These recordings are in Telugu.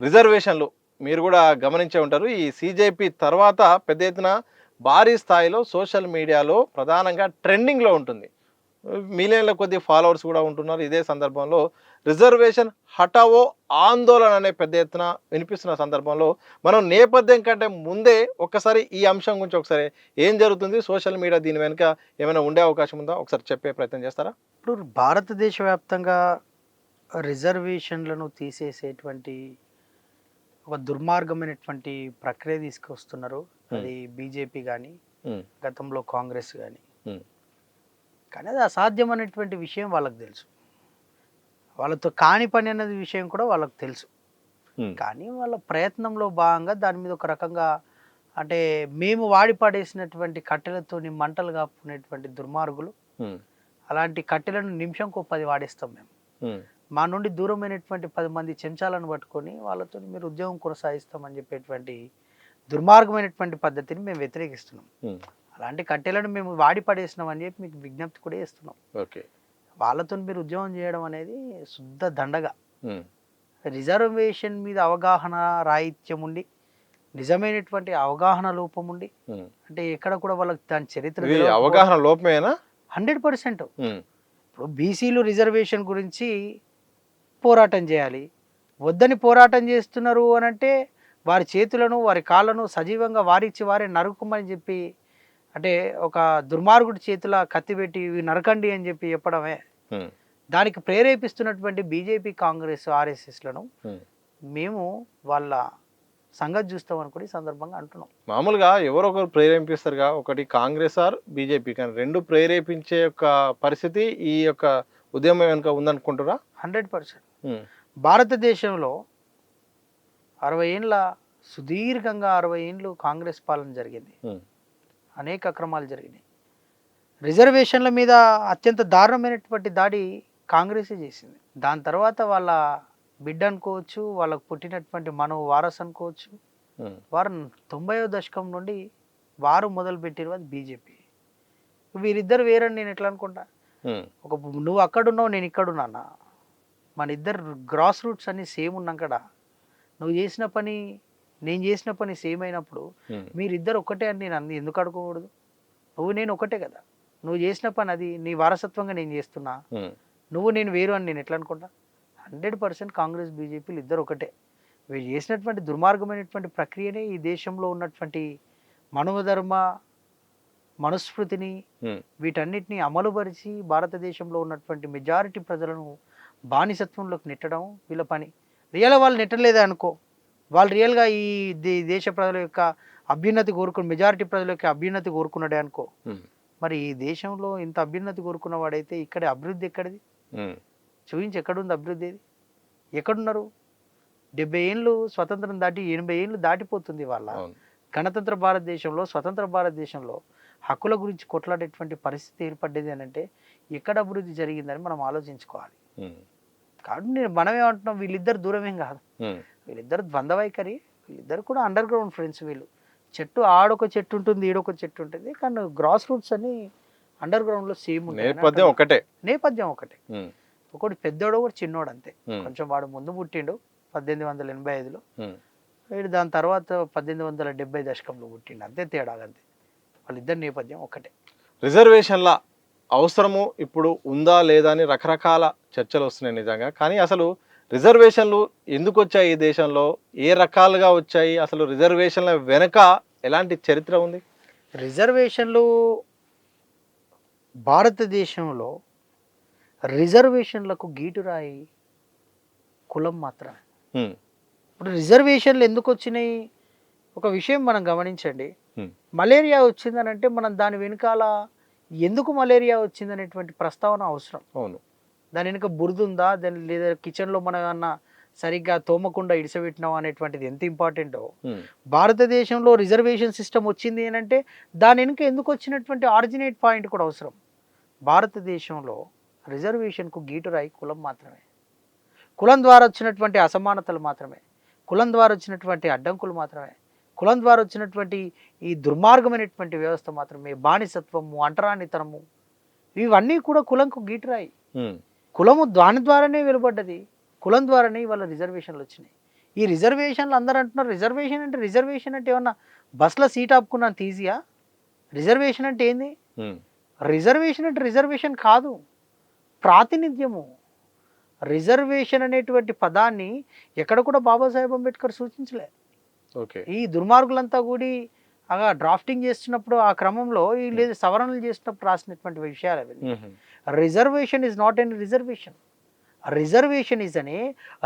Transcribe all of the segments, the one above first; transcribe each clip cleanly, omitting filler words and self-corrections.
రిజర్వేషన్లు మీరు కూడా గమనించే ఉంటారు. ఈ సీజేపీ తర్వాత పెద్ద ఎత్తున భారీ స్థాయిలో సోషల్ మీడియాలో ప్రధానంగా ట్రెండింగ్‌లో ఉంటుంది. మిలియన్ల కొద్ది ఫాలోవర్స్ కూడా ఉంటున్నారు. ఇదే సందర్భంలో రిజర్వేషన్ హఠావో ఆందోళన అనే పెద్ద ఎత్తున వినిపిస్తున్న సందర్భంలో మనం నేపథ్యం కంటే ముందే ఒక్కసారి ఈ అంశం గురించి ఒకసారి ఏం జరుగుతుంది? సోషల్ మీడియా దీని వెనుక ఏమైనా ఉండే అవకాశం ఉందా? ఒకసారి చెప్పే ప్రయత్నం చేస్తారా? ఇప్పుడు భారతదేశ వ్యాప్తంగా రిజర్వేషన్లను తీసేసేటువంటి ఒక దుర్మార్గమైనటువంటి ప్రక్రియ తీసుకొస్తున్నారు. అది బీజేపీ కానీ, హ్మ్. గతంలో కాంగ్రెస్ కానీ. హ్మ్. కానీ అది అసాధ్యమైనటువంటి విషయం వాళ్ళకి తెలుసు. వాళ్ళతో కాని పని అన్నది విషయం కూడా వాళ్ళకి తెలుసు. హ్మ్. కానీ వాళ్ళ ప్రయత్నంలో భాగంగా దాని మీద ఒక రకంగా అంటే మేము వాడి పడేసినటువంటి కట్టెలతోని మంటలు కాపుకునేటువంటి దుర్మార్గులు. హ్మ్. అలాంటి కట్టెలను నిమిషంకో 10 వాడేస్తాం మేము. హ్మ్. మా నుండి దూరమైనటువంటి 10 మంది చెంచాలను పట్టుకొని వాళ్ళతో మీరు ఉద్యోగం కొనసాగిస్తామని చెప్పేటువంటి దుర్మార్గమైనటువంటి పద్ధతిని మేము వ్యతిరేకిస్తున్నాం. హ్మ్. అలాంటి కట్టెలను మేము వాడి పడేసినాం అని చెప్పి మీకు విజ్ఞప్తి కూడా చేస్తున్నాం. ఓకే. వాళ్ళతో మీరు ఉద్యోగం చేయడం అనేది శుద్ధ దండగా. హ్మ్. రిజర్వేషన్ మీద అవగాహన రాహిత్యం ఉండి, నిజమైనటువంటి అవగాహన లోపం ఉండి, హ్మ్. అంటే ఎక్కడ కూడా వాళ్ళకి దాని చరిత్ర ఇది తెలవకపోవడం అవగాహన లోపమేనా? 100%. హ్మ్. ఇప్పుడు బీసీలు రిజర్వేషన్ గురించి పోరాటం చేయాలి. వద్దని పోరాటం చేస్తున్నారు అనంటే వారి చేతులను, వారి కాళ్ళను సజీవంగా వారిచ్చి వారే నరుకుమని చెప్పి అంటే ఒక దుర్మార్గుడి చేతిలో కత్తి పెట్టి ఇవి నరకండి అని చెప్పి చెప్పడమే. హ్మ్. దానికి ప్రేరేపిస్తున్నటువంటి బీజేపీ, కాంగ్రెస్, ఆర్ఎస్ఎస్‌లను హ్మ్. మేము వాళ్ళ సంగతి చూస్తామని కూడా ఈ సందర్భంగా అంటున్నాం. మామూలుగా ఎవరో ఒకరు ప్రేరేపిస్తారుగా. ఒకటి కాంగ్రెస్ ఆర్ బీజేపీ కానీ 2 ప్రేరేపించే యొక్క పరిస్థితి ఈ యొక్క ఉద్యమం వెనుక ఉందనుకుంటుర్రా? 100%. హ్మ్. భారతదేశంలో 60 ఏండ్ల సుదీర్ఘంగా 60 ఏండ్లు కాంగ్రెస్ పాలన జరిగింది. హ్మ్. అనేక అక్రమాలు జరిగినాయి. రిజర్వేషన్ల మీద అత్యంత దారుణమైనటువంటి దాడి కాంగ్రెసే చేసింది. దాని తర్వాత వాళ్ళ బిడ్డ అనుకోవచ్చు, వాళ్ళకు పుట్టినటువంటి మనవ వారసు అనుకోవచ్చు. హ్మ్. వారు 90వ దశకం నుండి వారు మొదలుపెట్టిరు అది బీజేపీ. వీరిద్దరు వేరని నేను ఎట్లా అనుకుంటా? హ్మ్. ఒక నువ్వు అక్కడున్నావు, నేను ఇక్కడున్నా అన్న. మన ఇద్దరు గ్రాస్ రూట్స్ అన్నీ సేమ్ ఉన్నాం కదా! నువ్వు చేసిన పని, నేను చేసిన పని సేమ్ అయినప్పుడు హ్మ్. మీరిద్దరు ఒక్కటే అని నేను ఎందుకు అనుకోకూడదు? నువ్వు నేను ఒకటే కదా! నువ్వు చేసిన పని అది, నీ వారసత్వంగా నేను చేస్తున్నా. హ్మ్. నువ్వు నేను వేరు అని నేను ఎట్లా అనుకుంటా? 100% కాంగ్రెస్, బీజేపీలు ఇద్దరు ఒకటే. వీళ్ళు చేసినటువంటి దుర్మార్గమైనటువంటి ప్రక్రియనే ఈ దేశంలో ఉన్నటువంటి మనోధర్మ, మనుస్మృతిని హ్మ్. వీటన్నిటిని అమలుపరిచి భారతదేశంలో ఉన్నటువంటి మెజారిటీ ప్రజలను బానిసత్వంలోకి నెట్టడం వీళ్ళ పని. రియల్‌గా వాళ్ళు నెట్టలేదే అనుకో. వాళ్ళు రియల్‌గా ఈ దేశ ప్రజల యొక్క అభ్యున్నతి కోరుకుని మెజారిటీ ప్రజల యొక్క అభ్యున్నతి కోరుకున్నాడే అనుకో. హ్మ్. మరి ఈ దేశంలో ఇంత అభ్యున్నతి కోరుకున్న వాడైతే ఇక్కడ అభివృద్ధి ఎక్కడిది? హ్మ్. చూయించు ఎక్కడుంది అభివృద్ధి ఏది? ఎక్కడున్నారు? 70 ఏండ్లు స్వతంత్రం దాటి 80 ఏండ్లు దాటిపోతుంది ఇవాళ. అవును. గణతంత్ర భారతదేశంలో, స్వతంత్ర భారతదేశంలో హక్కుల గురించి కొట్లాడేటువంటి పరిస్థితి ఏర్పడ్డది అనంటే ఎక్కడ అభివృద్ధి జరిగిందని మనం ఆలోచించుకోవాలి. హ్మ్. కాబట్టి మనమేమంటున్నాం వీళ్ళిద్దరు దూరమేం కాదు. హ్మ్. వీళ్ళిద్దరు ద్వంద్వ వైఖరి. వీళ్ళిద్దరు కూడా అండర్ గ్రౌండ్ ఫ్రెండ్స్ వీళ్ళు. చెట్టు ఆడొక చెట్టు ఉంటుంది, ఈడొక చెట్టు ఉంటుంది. కానీ గ్రాస్ రూట్స్ అన్నీ అండర్ గ్రౌండ్‌లో సేమ్ ఉంటాయని నేపథ్యం అంటున్నా. ఒకటే. నేపథ్యం ఒకటే. హ్మ్. ఒకడు పెద్దోడు, ఒకడు చిన్నోడు అంతే. హ్మ్. కొంచెం వాడు ముందు పుట్టిండు 1885లో. హ్మ్. వీడు దాని తర్వాత 1870 దశకంలో పుట్టిండు. అంతే తేడా అంతే. వాళ్ళిద్దరి నేపథ్యం ఒకటే. రిజర్వేషన్‌ల అవసరము ఇప్పుడు ఉందా? లేదా? అని రకరకాల చర్చలొస్తున్నాయి నిజంగా. కానీ అసలు రిజర్వేషన్‌లు ఎందుకొచ్చాయి ఈ దేశంలో? ఏ రకాలుగా వచ్చాయి? అసలు రిజర్వేషన్‌ల వెనక ఎలాంటి చరిత్ర ఉంది? రిజర్వేషన్లు భారతదేశంలో రిజర్వేషన్లకు గీటురాయి కులం మాత్రమే. హ్మ్. ఇప్పుడు రిజర్వేషన్లు ఎందుకొచ్చినాయి? ఒక విషయం మనం గమనించండి. హ్మ్. మలేరియా వచ్చిందనంటే మనం దాని వెనకాల ఎందుకు మలేరియా వచ్చిందనేటువంటి ప్రస్తావన అవసరం. అవును. దాని వెనుక బురదుందా? దాని లేదా కిచెన్‌లో మనం ఏమన్నా సరిగ్గా తోమకుండా ఇడిసపెట్టినామా అనేటువంటిది ఎంత ఇంపార్టెంటో, హ్మ్. భారతదేశంలో రిజర్వేషన్ సిస్టమ్ వచ్చింది అనంటే దాని వెనుక ఎందుకు వచ్చినటువంటి ఆరిజినేట్ పాయింట్ కూడా అవసరం. భారతదేశంలో రిజర్వేషన్‌కు గీటురాయి కులం మాత్రమే. కులం ద్వారా వచ్చినటువంటి అసమానతలు మాత్రమే. కులం ద్వారా వచ్చినటువంటి అడ్డంకులు మాత్రమే. కులం ద్వారా వచ్చినటువంటి ఈ దుర్మార్గమైనటువంటి వ్యవస్థ మాత్రమే. బానిసత్వము, అంటరానితనము ఇవన్నీ కూడా కులంకు గీటురాయి. హ్మ్. కులము దాని ద్వారానే వెలువడ్డది. కులం ద్వారానే ఇవాళ రిజర్వేషన్లు వచ్చినాయి. ఈ రిజర్వేషన్లు అందరూ అంటున్నారు రిజర్వేషన్ అంటే ఏమన్నా బస్సులో సీట్ ఆపుకున్నంత ఈజీయా? రిజర్వేషన్ అంటే ఏంది? ఉమ్, రిజర్వేషన్ అంటే రిజర్వేషన్ కాదు, ప్రాతినిధ్యము. రిజర్వేషన్ అనేటువంటి పదాన్ని ఎక్కడ కూడా బాబాసాహెబ్ అంబేద్కర్ సూచించలే. ఓకే. ఈ దుర్మార్గులంతా కూడి డ్రాఫ్టింగ్ చేస్తున్నప్పుడు ఆ క్రమంలో ఈ లేదు సవరణలు చేసినప్పుడు రాసినటువంటి విషయాలు అవన్నీ. ఉహు, reservation is not an reservation. Reservation is అనే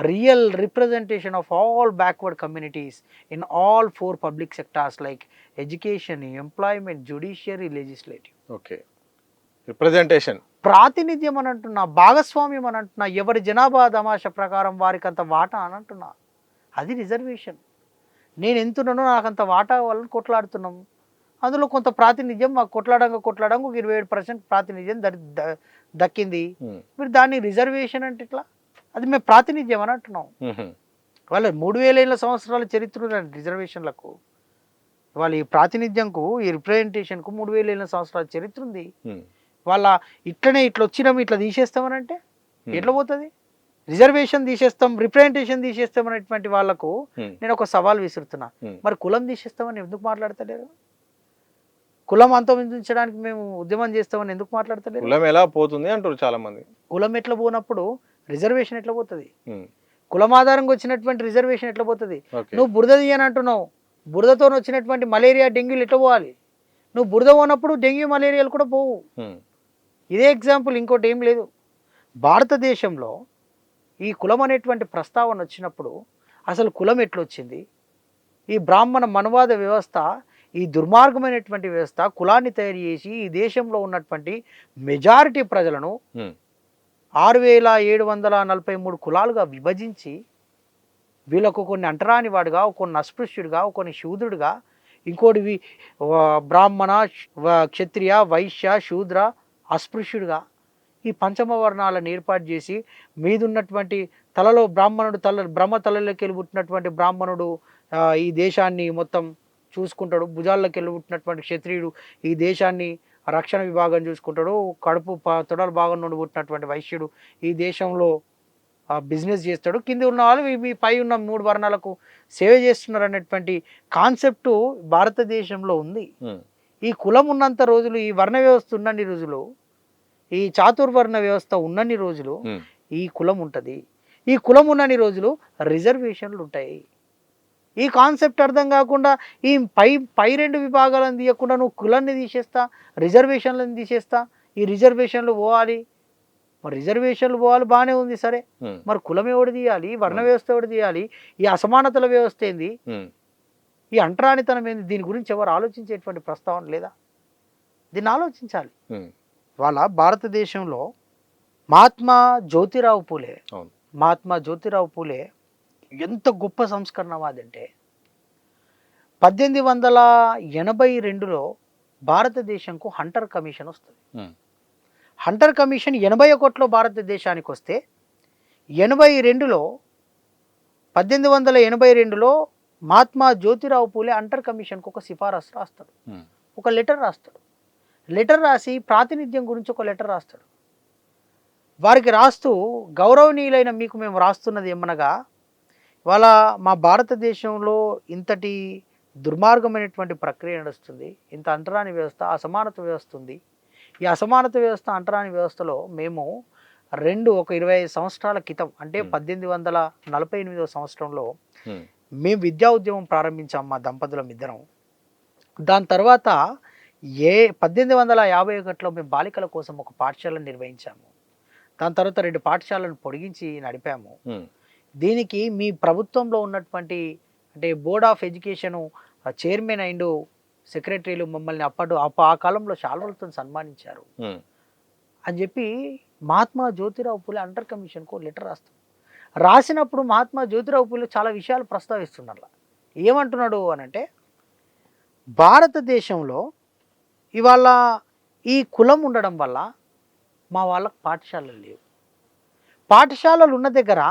real representation of all backward communities in all 4 public sectors like education, employment, judiciary, legislative. Okay. Representation. ప్రాతినిధ్యం అని అంటున్నా, భాగస్వామ్యం అని అంటున్నా, ఎవరి జనాభా తమాషా ప్రకారం వారికి అంత వాటా అని అంటున్నా. అది రిజర్వేషన్. నేను ఎంతున్నానో నాకు అంత వాటా వాళ్ళని కొట్లాడుతున్నాం. అందులో కొంత ప్రాతినిధ్యం మాకు కొట్లాడంగా ఒక 27% ప్రాతినిధ్యం దక్కింది. ఉమ్, మీరు దాన్ని రిజర్వేషన్ అంటే ఇట్లా? అది మేము ప్రాతినిధ్యం అని అంటున్నాం. ఉహు, వాళ్ళ 3000 సంవత్సరాల చరిత్ర ఉన్న రిజర్వేషన్లకు, వాళ్ళ ఈ ప్రాతినిధ్యంకు, ఈ రిప్రజెంటేషన్కు 3000 సంవత్సరాల చరిత్ర ఉంది. ఉమ్, వాళ్ళ ఇట్లా వచ్చినాము ఇట్లా తీసేస్తామని అంటే Hmm. ఎట్లా పోతుంది? రిజర్వేషన్ తీసేస్తాం, రిప్రజెంటేషన్ తీసేస్తాం అనేటువంటి వాళ్ళకు ఉమ్, నేను ఒక సవాల్ విసురుతున్నా. ఉమ్, మరి కులం తీసేస్తామని ఎందుకు మాట్లాడతలేరు? కులం అంతమొందించడానికి మేము ఉద్యమం చేస్తామని ఎందుకు మాట్లాడతలేరు? కులం ఎలా పోతుంది అంటారు చాలా మంది. కులం ఎట్లా పోనప్పుడు రిజర్వేషన్ ఎట్లా పోతుంది? ఉమ్, కులం ఆధారంగా వచ్చినటువంటి రిజర్వేషన్ ఎట్లా పోతుంది? ఓకే. నువ్వు బురద తీయని అంటున్నావు, బురదతో వచ్చినటువంటి మలేరియా, డెంగ్యూలు ఎట్లా పోవాలి? నువ్వు బురద పోనప్పుడు డెంగ్యూ, మలేరియాలు కూడా పోవు. ఉమ్, ఇదే ఎగ్జాంపుల్, ఇంకోటి ఏం లేదు. భారతదేశంలో ఈ కులం అనేటువంటి ప్రస్తావన వచ్చినప్పుడు అసలు కులం ఎట్లొచ్చింది? ఈ బ్రాహ్మణ మనవాద వ్యవస్థ, ఈ దుర్మార్గమైనటువంటి వ్యవస్థ కులాన్ని తయారు చేసి ఈ దేశంలో ఉన్నటువంటి మెజారిటీ ప్రజలను ఉమ్, 6743 కులాలుగా విభజించి వీళ్ళకు కొన్ని అంటరాని వాడుగా, కొన్ని అస్పృశ్యుడిగా, కొన్ని శూద్రుడిగా, ఇంకోటి బ్రాహ్మణ, క్షత్రియ, వైశ్య, శూద్ర, అస్పృశ్యుడిగా ఈ పంచమ వర్ణాలను ఏర్పాటు చేసి మీదున్నటువంటి తలలో బ్రాహ్మణుడు బ్రహ్మ తలలోకి వెళ్ళి పుట్టినటువంటి బ్రాహ్మణుడు ఈ దేశాన్ని మొత్తం చూసుకుంటాడు, భుజాల్లోకి వెళ్ళి పుట్టినటువంటి క్షత్రియుడు ఈ దేశాన్ని రక్షణ విభాగం చూసుకుంటాడు, కడుపు తొడల భాగం నుండి పుట్టినటువంటి వైశ్యుడు ఈ దేశంలో బిజినెస్ చేస్తాడు, కింద ఉన్న వాళ్ళు మీ పై ఉన్న 3 వర్ణాలకు సేవ చేస్తున్నారు అనేటువంటి కాన్సెప్టు భారతదేశంలో ఉంది. ఉమ్, ఈ కులం ఉన్నంత రోజులు, ఈ వర్ణ వ్యవస్థ ఉన్నన్ని రోజులు, ఈ చాతుర్వర్ణ వ్యవస్థ ఉన్నన్ని రోజులు ఉమ్, ఈ కులం ఉంటుంది. ఈ కులం ఉన్నన్ని రోజులు రిజర్వేషన్లు ఉంటాయి. ఈ కాన్సెప్ట్ అర్థం కాకుండా ఈ పై 2 విభాగాలను తీయకుండా నువ్వు కులాన్ని తీసేస్తా, రిజర్వేషన్లను తీసేస్తా, ఈ రిజర్వేషన్లు పోవాలి. మరి రిజర్వేషన్లు పోవాలి బాగానే ఉంది సరే, ఉమ్, మరి కులం ఎవడు తీయాలి? వర్ణ వ్యవస్థ ఎవడు తీయాలి? ఈ అసమానతల వ్యవస్థ ఏంది? ఉమ్, ఈ అంటరానితనం ఏంది? దీని గురించి ఎవరు ఆలోచించేటువంటి ప్రస్తావన లేదా? దీన్ని ఆలోచించాలి. ఉమ్, వాళ్ళ భారతదేశంలో మహాత్మా జ్యోతిరావు పూలే, అవును. మహాత్మా జ్యోతిరావు పూలే ఎంత గొప్ప సంస్కరణవాది అంటే 1882లో భారతదేశంకు హంటర్ కమిషన్ వస్తుంది. ఉమ్, హంటర్ కమిషన్ 81లో భారతదేశానికి వస్తే 1882లో మహాత్మా జ్యోతిరావు పూలే హంటర్ కమిషన్కు ఒక సిఫారసు రాస్తాడు, ఉమ్, ఒక లెటర్ రాస్తాడు. లెటర్ రాసి ప్రాతినిధ్యం గురించి ఒక లెటర్ రాస్తాడు. వారికి రాస్తూ, గౌరవనీయులైన మీకు మేము రాస్తున్నది ఏమనగా, వాళ్ళ మా భారతదేశంలో ఇంతటి దుర్మార్గమైనటువంటి ప్రక్రియ నడుస్తుంది, ఇంత అంటరాని వ్యవస్థ, అసమానత వ్యవస్థ ఉంది. ఈ అసమానత వ్యవస్థ, అంటరాని వ్యవస్థలో మేము ఒక 25 సంవత్సరాల క్రితం అంటే 1848వ సంవత్సరంలో ఉమ్, మేము విద్యా ఉద్యమం ప్రారంభించాం మా దంపతులం ఇద్దరం. దాని తర్వాత 1851లో మేము బాలికల కోసం ఒక పాఠశాలను నిర్వహించాము. దాని తర్వాత 2 పాఠశాలను పొడిగించి నడిపాము. ఉమ్, దీనికి మీ ప్రభుత్వంలో ఉన్నటువంటి అంటే board of education chairman and సెక్రటరీలు మమ్మల్ని ఆ కాలంలో శాల్వలతో సన్మానించారు ఉమ్, అని చెప్పి మహాత్మా జ్యోతిరావు పూలే అండర్ కమిషన్కు లెటర్ రాస్తాం. రాసినప్పుడు మహాత్మా జ్యోతిరావు పూలే చాలా విషయాలు ప్రస్తావిస్తున్నారు. ఏమంటున్నాడు అనంటే, భారతదేశంలో ఇవాళ ఈ కులం ఉండడం వల్ల మా వాళ్ళకు పాఠశాలలు లేవు. పాఠశాలలు ఉన్న దగ్గర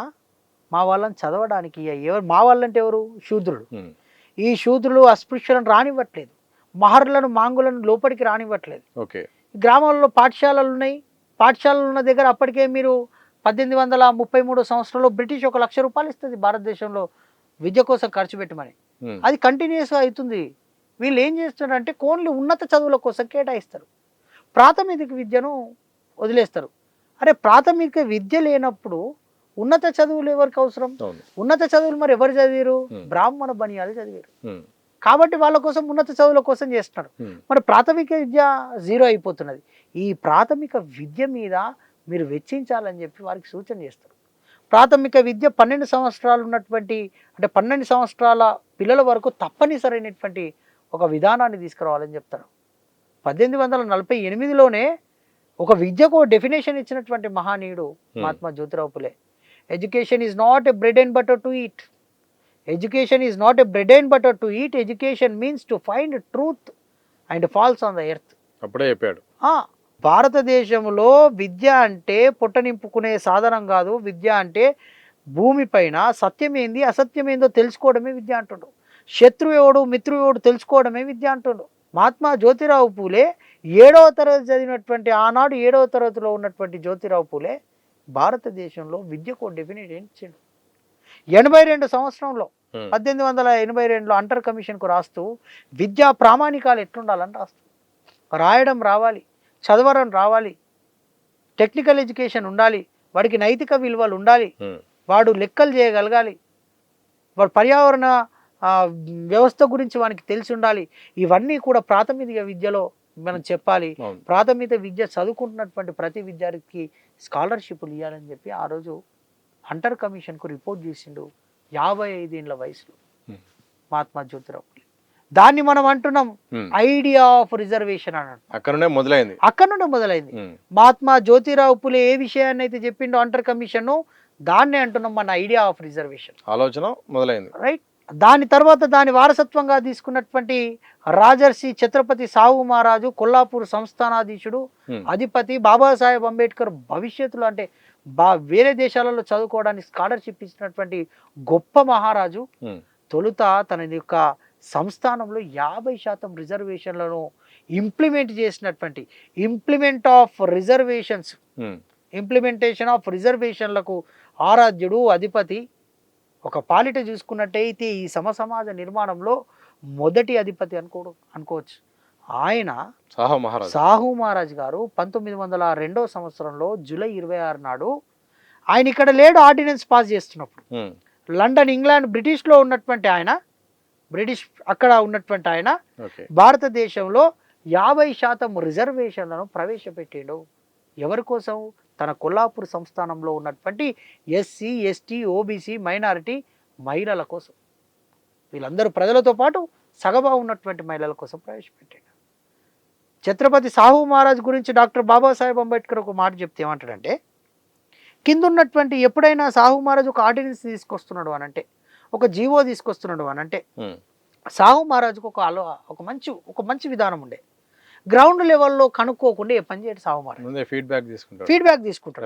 మా వాళ్ళని చదవడానికి ఎవరు, మా వాళ్ళంటే ఎవరు? శూద్రుడు. ఉమ్, ఈ శూద్రులు అస్పృశ్యులను రానివ్వట్లేదు, మహర్లను, మాంగులను లోపలికి రానివ్వట్లేదు. ఓకే. గ్రామాల్లో పాఠశాలలు ఉన్నాయి. పాఠశాలలు ఉన్న దగ్గర అప్పటికే మీరు 1833 సంవత్సరంలో బ్రిటిష్ 1 లక్ష రూపాయలు ఇస్తుంది భారతదేశంలో విద్య కోసం ఖర్చు పెట్టమని. ఉమ్, అది కంటిన్యూస్గా అవుతుంది. వీళ్ళు ఏం చేస్తున్నారంటే ఓన్లీ ఉన్నత చదువుల కోసం కేటాయిస్తారు, ప్రాథమిక విద్యను వదిలేస్తారు. అరే ప్రాథమిక విద్య లేనప్పుడు ఉన్నత చదువులు ఎవరికి అవసరం? అవును. ఉన్నత చదువులు మరి ఎవరు చదివారు? ఉమ్, బ్రాహ్మణ బనియాలు చదివారు. ఉమ్, కాబట్టి వాళ్ళ కోసం ఉన్నత చదువుల కోసం చేస్తున్నారు. ఉమ్, మరి ప్రాథమిక విద్య జీరో అయిపోతున్నది. ఈ ప్రాథమిక విద్య మీద మీరు వెచ్చించాలని చెప్పి వారికి సూచన చేస్తారు. ప్రాథమిక విద్య 12 సంవత్సరాలు ఉన్నటువంటి, అంటే 12 సంవత్సరాల పిల్లల వరకు తప్పనిసరైనటువంటి ఒక విధానాన్ని తీసుకురావాలని చెప్తారు. 1848లోనే ఒక విద్యకు డెఫినేషన్ ఇచ్చినటువంటి మహానీయుడు Mahatma Jyotirao Phule. Education is not a bread and butter to eat. Education is not a bread and butter to eat. Education means to find truth and false on the earth. అప్పుడే చెప్పాడు. భారతదేశంలో విద్య అంటే పొట్ట నింపుకునే సాధనం కాదు. విద్య అంటే భూమిపైన సత్యమేంది అసత్యమేందో తెలుసుకోవడమే విద్య అంటుండు. శత్రువు ఎవడు మిత్రువు ఎవడు తెలుసుకోవడమే విద్య అంటుండు. మహాత్మా జ్యోతిరావు పూలే 7వ తరగతి చదివినటువంటి, ఆనాడు 7వ తరగతిలో ఉన్నటువంటి జ్యోతిరావు పూలే భారతదేశంలో విద్యకు డెఫినేషన్ ఇచ్చిండు. 82 సంవత్సరంలో 1882లో అంటర్ కమిషన్కు రాస్తూ విద్యా ప్రామాణికాలు ఎట్లుండాలని రాస్తూ, రాయడం రావాలి, చదవడం రావాలి, టెక్నికల్ ఎడ్యుకేషన్ ఉండాలి, వాడికి నైతిక విలువలు ఉండాలి, వాడు లెక్కలు చేయగలగాలి, వాడు పర్యావరణ వ్యవస్థ గురించి వానికి తెలిసి ఉండాలి. ఇవన్నీ కూడా ప్రాథమిక విద్యలో మనం చెప్పాలి. ప్రాథమిక విద్య చదువుకుంటున్నటువంటి ప్రతి విద్యార్థికి స్కాలర్షిప్లు ఇవ్వాలని చెప్పి ఆ రోజు హంటర్ కమిషన్కు రిపోర్ట్ చేసిండు 55 ఏళ్ల వయసులో మహాత్మా జ్యోతిరావు. దాన్ని మనం అంటున్నాం ఐడియా ఆఫ్ రిజర్వేషన్ అన్నాడు. అక్కడ నుండే మొదలైంది. మహాత్మా జ్యోతిరావు పులే ఏ విషయాన్ని అయితే చెప్పిండో అంటర్ కమిషన్, దాన్నే అంటున్నాం మన ఐడియా ఆఫ్ రిజర్వేషన్. ఆలోచన మొదలైంది, రైట్. దాని తర్వాత దాని వారసత్వంగా తీసుకున్నటువంటి రాజర్షి ఛత్రపతి సాహు మహారాజు, కొల్లాపూర్ సంస్థానాధీశుడు, అధిపతి బాబాసాహెబ్ అంబేద్కర్ భవిష్యత్తులో అంటే వేరే దేశాలలో చదువుకోవడానికి స్కాలర్షిప్ ఇచ్చినటువంటి గొప్ప మహారాజు తొలుత తన యొక్క సంస్థానంలో 50% రిజర్వేషన్లను ఇంప్లిమెంట్ చేసినటువంటి ఇంప్లిమెంటేషన్ ఆఫ్ రిజర్వేషన్లకు ఆరాధ్యుడు, అధిపతి. ఒక పాలిట చూసుకున్నట్టయితే ఈ సమసమాజ నిర్మాణంలో మొదటి అధిపతి అనుకోవచ్చు. ఆయన సాహు మహారాజ్ గారు 1902వ సంవత్సరంలో జూలై 26 నాడు ఆయన ఇక్కడ లేడు. ఆర్డినెన్స్ పాస్ చేస్తున్నప్పుడు లండన్, ఇంగ్లాండ్, బ్రిటిష్లో ఉన్నటువంటి ఆయన, అక్కడ ఉన్నటువంటి ఆయన భారతదేశంలో 50% రిజర్వేషన్లను ప్రవేశపెట్టిండు. ఎవరి కోసం? తన కొల్లాపూర్ సంస్థానంలో ఉన్నటువంటి ఎస్సీ, ఎస్టీ, ఓబీసీ, మైనారిటీ మహిళల కోసం, వీళ్ళందరూ ప్రజలతో పాటు సగభాగం ఉన్నటువంటి మహిళల కోసం ప్రవేశపెట్టాడు. ఛత్రపతి సాహు మహారాజ్ గురించి డాక్టర్ బాబాసాహెబ్ అంబేద్కర్ ఒక మాట చెప్తే ఏమంటాడంటే, కింద ఉన్నటువంటి ఎప్పుడైనా సాహు మహారాజ్ ఒక ఆర్డినెన్స్ తీసుకొస్తున్నాడు అనంటే, ఒక జీవో తీసుకొస్తున్నాడు అనంటే, సాహు మహారాజుకు ఒక మంచి విధానం ఉండే. గ్రౌండ్ లెవెల్లో కనుక్కోకుండా ఏ పని చేయడు సాహు మహారాజ్. ఫీడ్బ్యాక్ తీసుకుంటాడు,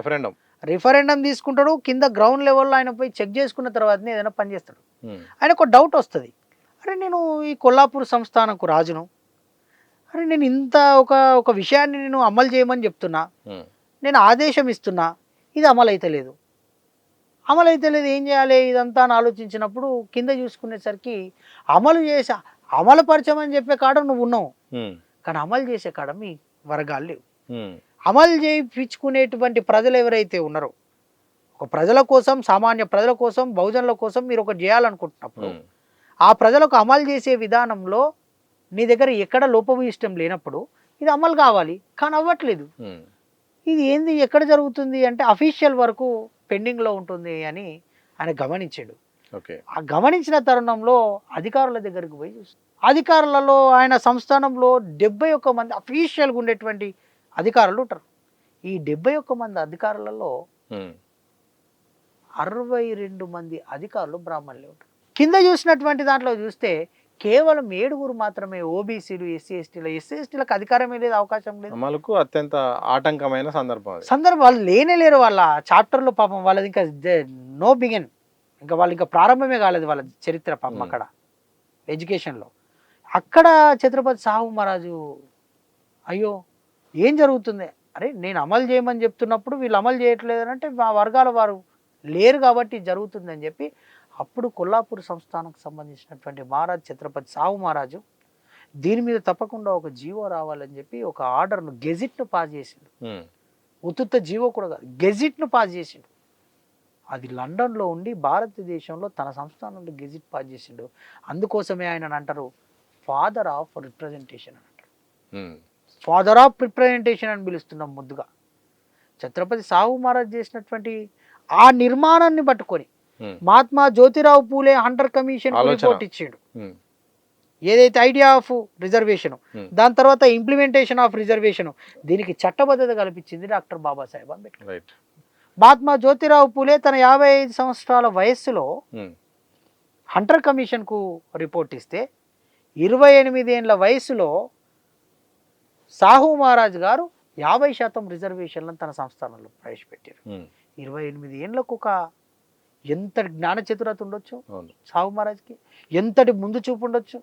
రిఫరెండం తీసుకుంటాడు. కింద గ్రౌండ్ లెవెల్లో ఆయన పోయి చెక్ చేసుకున్న తర్వాతనే ఏదైనా పని చేస్తాడు. ఆయనకు ఒక డౌట్ వస్తుంది, అరే నేను ఈ కొల్లాపూర్ సంస్థానంకు రాజును, అరే నేను ఇంత ఒక విషయాన్ని నేను అమలు చేయమని చెప్తున్నా, నేను ఆదేశం ఇస్తున్నా, ఇది అమలు అయితే లేదు, ఏం చేయాలి ఇదంతా అని ఆలోచించినప్పుడు కింద చూసుకునేసరికి అమలు పరచమని చెప్పే కాడ నువ్వు ఉన్నావు, కానీ అమలు చేసే కాడ మీ వర్గాలు లేవు. అమలు చేయించుకునేటువంటి ప్రజలు ఎవరైతే ఉన్నారో, ఒక ప్రజల కోసం, సామాన్య ప్రజల కోసం, బహుజనుల కోసం మీరు ఒకటి చేయాలనుకుంటున్నప్పుడు ఆ ప్రజలకు అమలు చేసే విధానంలో నీ దగ్గర ఎక్కడ లోపభూయిష్టం లేనప్పుడు ఇది అమలు కావాలి, కానీ అవ్వట్లేదు. ఇది ఏంది, ఎక్కడ జరుగుతుంది అంటే అఫీషియల్ వరకు పెండింగ్లో ఉంటుంది అని ఆయన గమనించాడు. ఆ గమనించిన తరుణంలో అధికారుల దగ్గరికి పోయి చూస్తాడు. అధికారులలో ఆయన సంస్థానంలో 71 మంది అఫీషియల్గా ఉండేటువంటి అధికారులు ఉంటారు. ఈ 71 మంది అధికారులలో 62 మంది అధికారులు బ్రాహ్మణులే ఉంటారు. కింద చూసినటువంటి దాంట్లో చూస్తే కేవలం 7 మాత్రమే ఓబీసీలు, ఎస్సీ/ఎస్టీలకు అధికారమే లేదు, అవకాశం లేదు. అమలుకు అత్యంత ఆటంకమైన సందర్భాలు లేరు. వాళ్ళ చాప్టర్లో పాపం వాళ్ళది ఇంకా నో బిగిన్, వాళ్ళు ఇంకా ప్రారంభమే కాలేదు వాళ్ళ చరిత్ర పాపం అక్కడ ఎడ్యుకేషన్లో. అక్కడ ఛత్రపతి సాహు మహారాజు అయ్యో ఏం జరుగుతుంది, అరే నేను అమలు చేయమని చెప్తున్నప్పుడు వీళ్ళు అమలు చేయట్లేదు అంటే మా వర్గాల వారు లేరు కాబట్టి జరుగుతుందని చెప్పి అప్పుడు కొల్లాపూర్ సంస్థానానికి సంబంధించినటువంటి మహారాజ్ ఛత్రపతి సాహు మహారాజు దీని మీద తప్పకుండా ఒక జీవో రావాలని చెప్పి ఒక ఆర్డర్ను గెజిట్ను పాస్ చేసిండు. ఉత్తుత్త జీవో కూడా కాదు, గెజిట్ను పాస్ చేసిండు. అది లండన్లో ఉండి భారతదేశంలో తన సంస్థానంలో గెజిట్ పాస్ చేసిండు. అందుకోసమే ఆయన అంటారు ఫాదర్ ఆఫ్ రిప్రజెంటేషన్ అని అంటారు. ఫాదర్ ఆఫ్ రిప్రజెంటేషన్ అని పిలుస్తున్నాం ముద్దుగా. ఛత్రపతి సాహు మహారాజ్ చేసినటువంటి ఆ నిర్మాణాన్ని పట్టుకొని Mahatma Jyotirao Phule Hunter commission report ఇచ్చిండు. ఏదైతే ఐడియా ఆఫ్ రిజర్వేషన్, దాని తర్వాత ఇంప్లిమెంటేషన్ ఆఫ్ రిజర్వేషన్, దీనికి చట్టబద్ధత కల్పించింది డాక్టర్ బాబాసాహెబ్ అంబేద్కర్. మహాత్మా జ్యోతిరావు పూలే తన 55 సంవత్సరాల వయస్సులో హంటర్ కమిషన్కు రిపోర్ట్ ఇస్తే 28 ఏళ్ళ వయసులో సాహు మహారాజ్ గారు 50% రిజర్వేషన్లను తన సంస్థానంలో ప్రవేశపెట్టారు. 28 ఏళ్ళకు ఒక ఎంతటి జ్ఞాన చతురత ఉండొచ్చు సాహు మహారాజ్కి, ఎంతటి ముందు చూపు ఉండొచ్చు.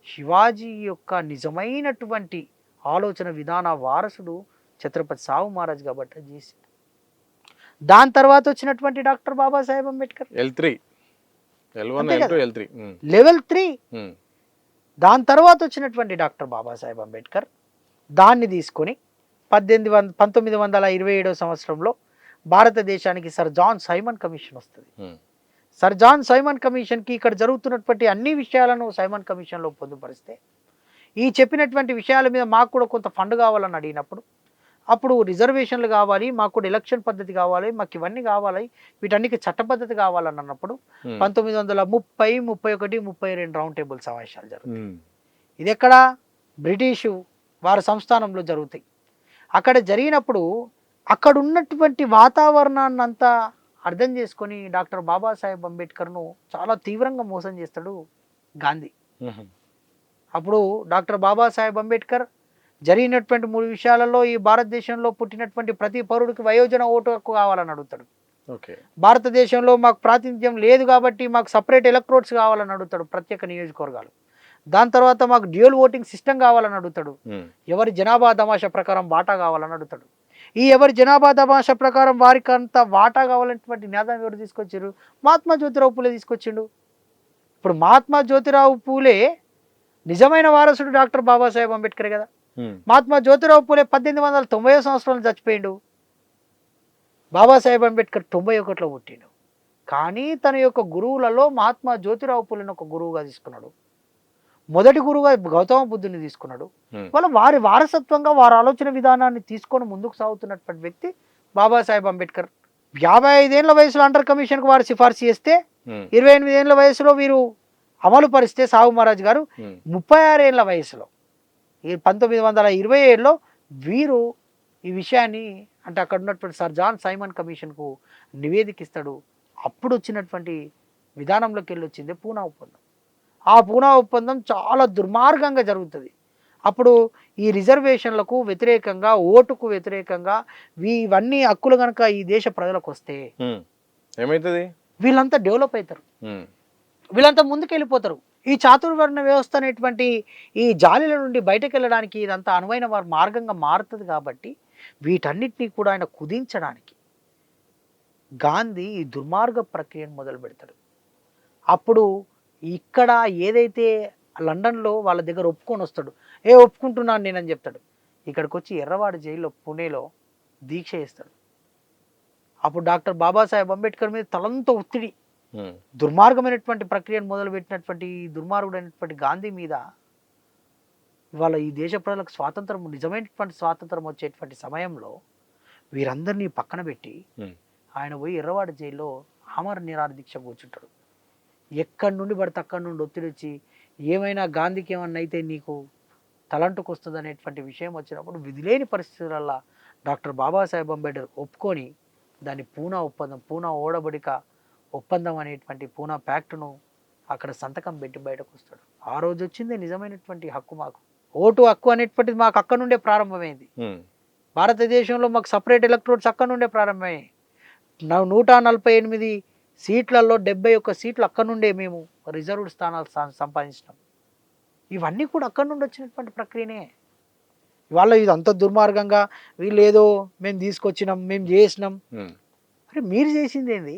శివాజీ యొక్క నిజమైనటువంటి ఆలోచన విధాన వారసుడు ఛత్రపతి సాహు మహారాజ్ కాబట్టి చేసింది. దాని తర్వాత వచ్చినటువంటి డాక్టర్ బాబాసాహెబ్ అంబేద్కర్ లెవెల్ 3. దాని తర్వాత వచ్చినటువంటి డాక్టర్ బాబాసాహెబ్ అంబేద్కర్ దాన్ని తీసుకొని 1927 సంవత్సరంలో భారతదేశానికి సర్ జాన్ సైమన్ కమిషన్ వస్తుంది. సర్ జాన్ సైమన్ కమిషన్కి ఇక్కడ జరుగుతున్నటువంటి అన్ని విషయాలను సైమన్ కమిషన్లో పొందుపరిస్తే ఈ చెప్పినటువంటి విషయాల మీద మాకు కూడా కొంత ఫండ్ కావాలని అడిగినప్పుడు, అప్పుడు రిజర్వేషన్లు కావాలి, మాకు కూడా ఎలక్షన్ పద్ధతి కావాలి, మాకు ఇవన్నీ కావాలి, వీటన్నికి చట్టపద్ధతి కావాలని అన్నప్పుడు 1930, 31, 32 రౌండ్ టేబుల్ సమావేశాలు జరుగుతాయి. ఇది ఎక్కడ బ్రిటిషు వారి సంస్థానంలో జరుగుతాయి. అక్కడ జరిగినప్పుడు అక్కడ ఉన్నటువంటి వాతావరణాన్ని అంతా అర్థం చేసుకొని డాక్టర్ బాబాసాహెబ్ అంబేద్కర్ను చాలా తీవ్రంగా మోసం చేస్తాడు గాంధీ. అప్పుడు డాక్టర్ బాబాసాహెబ్ అంబేద్కర్ జరిగినటువంటి 3 విషయాలలో ఈ భారతదేశంలో పుట్టినటువంటి ప్రతి పౌరుడికి వయోజన ఓటు హక్కు కావాలని అడుగుతాడు. భారతదేశంలో మాకు ప్రాతినిధ్యం లేదు కాబట్టి మాకు సపరేట్ ఎలక్ట్రోడ్స్ కావాలని అడుగుతాడు, ప్రత్యేక నియోజకవర్గాలు. దాని తర్వాత మాకు డ్యూయల్ ఓటింగ్ సిస్టమ్ కావాలని అడుగుతాడు. ఎవరి జనాభా తమాషా ప్రకారం వాటా కావాలని అడుగుతాడు. ఈ ఎవరి జనాభా తమాషా ప్రకారం వారికి అంత వాటా కావాలనేటువంటి నినాదం ఎవరు తీసుకొచ్చారు? మహాత్మా జ్యోతిరావు పూలే తీసుకొచ్చిండు. ఇప్పుడు మహాత్మా జ్యోతిరావు పూలే నిజమైన వారసుడు డాక్టర్ బాబాసాహెబ్ అంబేద్కర్ కదా. మహాత్మా జ్యోతిరావు పూలే 1890 సంవత్సరంలో చచ్చిపోయిండు. బాబాసాహెబ్ అంబేద్కర్ 91లో పుట్టిండు. కానీ తన యొక్క గురువులలో మహాత్మా జ్యోతిరావు పూలేని ఒక గురువుగా తీసుకున్నాడు. మొదటి గురువుగా గౌతమ బుద్ధుని తీసుకున్నాడు. వాళ్ళ వారి వారసత్వంగా వారి ఆలోచన విధానాన్ని తీసుకొని ముందుకు సాగుతున్నటువంటి వ్యక్తి బాబాసాహెబ్ అంబేద్కర్. 55 ఏళ్ల వయసులో అండర్ కమిషన్కు వారు సిఫార్సు చేస్తే 28 ఏళ్ల వయసులో వీరు అమలు పరిస్తే సాహు మహారాజ్ గారు 36 ఏళ్ల వయసులో 1927లో వీరు ఈ విషయాన్ని అంటే అక్కడ ఉన్నటువంటి సర్ జాన్ సైమన్ కమిషన్కు నివేదికిస్తాడు. అప్పుడు వచ్చినటువంటి విధానంలోకి వెళ్ళి వచ్చింది పూనా ఒప్పందం. ఆ పూనా ఒప్పందం చాలా దుర్మార్గంగా జరుగుతుంది. అప్పుడు ఈ రిజర్వేషన్లకు వ్యతిరేకంగా, ఓటుకు వ్యతిరేకంగా ఇవన్నీ హక్కులు కనుక ఈ దేశ ప్రజలకు వస్తే ఏమవుతుంది? వీళ్ళంతా డెవలప్ అవుతారు, వీళ్ళంతా ముందుకు వెళ్ళిపోతారు. ఈ చాతుర్వర్ణ వ్యవస్థ అనేటువంటి ఈ జాలిల నుండి బయటకు వెళ్ళడానికి ఇదంతా అనువైన వారి మార్గంగా మారుతుంది. కాబట్టి వీటన్నిటినీ కూడా ఆయన కుదించడానికి గాంధీ ఈ దుర్మార్గ ప్రక్రియను మొదలు పెడతాడు. అప్పుడు ఇక్కడ ఏదైతే లండన్లో వాళ్ళ దగ్గర ఒప్పుకొని వస్తాడు, ఒప్పుకుంటున్నాను నేనని చెప్తాడు. ఇక్కడికి వచ్చి ఎర్రవాడ జైల్లో పుణేలో దీక్ష చేస్తాడు. అప్పుడు డాక్టర్ బాబాసాహెబ్ అంబేద్కర్ మీద తలంతో ఒత్తిడి, దుర్మార్గమైనటువంటి ప్రక్రియను మొదలుపెట్టినటువంటి దుర్మార్గుడైనటువంటి గాంధీ మీద ఇవాళ ఈ దేశ ప్రజలకు స్వాతంత్రం, నిజమైనటువంటి స్వాతంత్రం వచ్చేటువంటి సమయంలో వీరందరినీ పక్కన పెట్టి ఆయన పోయి ఎర్రవాడ జైల్లో ఆమర నిరాహార దీక్ష కూర్చుంటాడు. ఎక్కడి నుండి పడితే అక్కడి నుండి ఒత్తిడి వచ్చి ఏమైనా గాంధీకి ఏమన్నా అయితే నీకు తలంటుకు వస్తుంది అనేటువంటి విషయం వచ్చినప్పుడు విధిలేని పరిస్థితులలో డాక్టర్ బాబాసాహెబ్ అంబేద్కర్ ఒప్పుకొని దాన్ని పూనా ఒప్పందం, పూనా ఓడబడిక ఒప్పందం అనేటువంటి పూనా ప్యాక్ట్ను అక్కడ సంతకం పెట్టి బయటకు వస్తాడు. ఆ రోజు వచ్చింది నిజమైనటువంటి హక్కు. మాకు ఓటు హక్కు అనేటువంటిది మాకు అక్కడ నుండే ప్రారంభమైంది. భారతదేశంలో మాకు సపరేట్ ఎలక్ట్రోడ్స్ అక్కడ నుండే ప్రారంభమయ్యాయి. 148 సీట్లలో 71 సీట్లు అక్కడ నుండే మేము రిజర్వ్డ్ స్థానాలు సంపాదించినాం. ఇవన్నీ కూడా అక్కడ నుండి వచ్చినటువంటి ప్రక్రియనే. ఇవాళ ఇది అంత దుర్మార్గంగా వీళ్ళు ఏదో మేము తీసుకొచ్చినాం, మేము చేసినాం. అరే మీరు చేసింది ఏంది?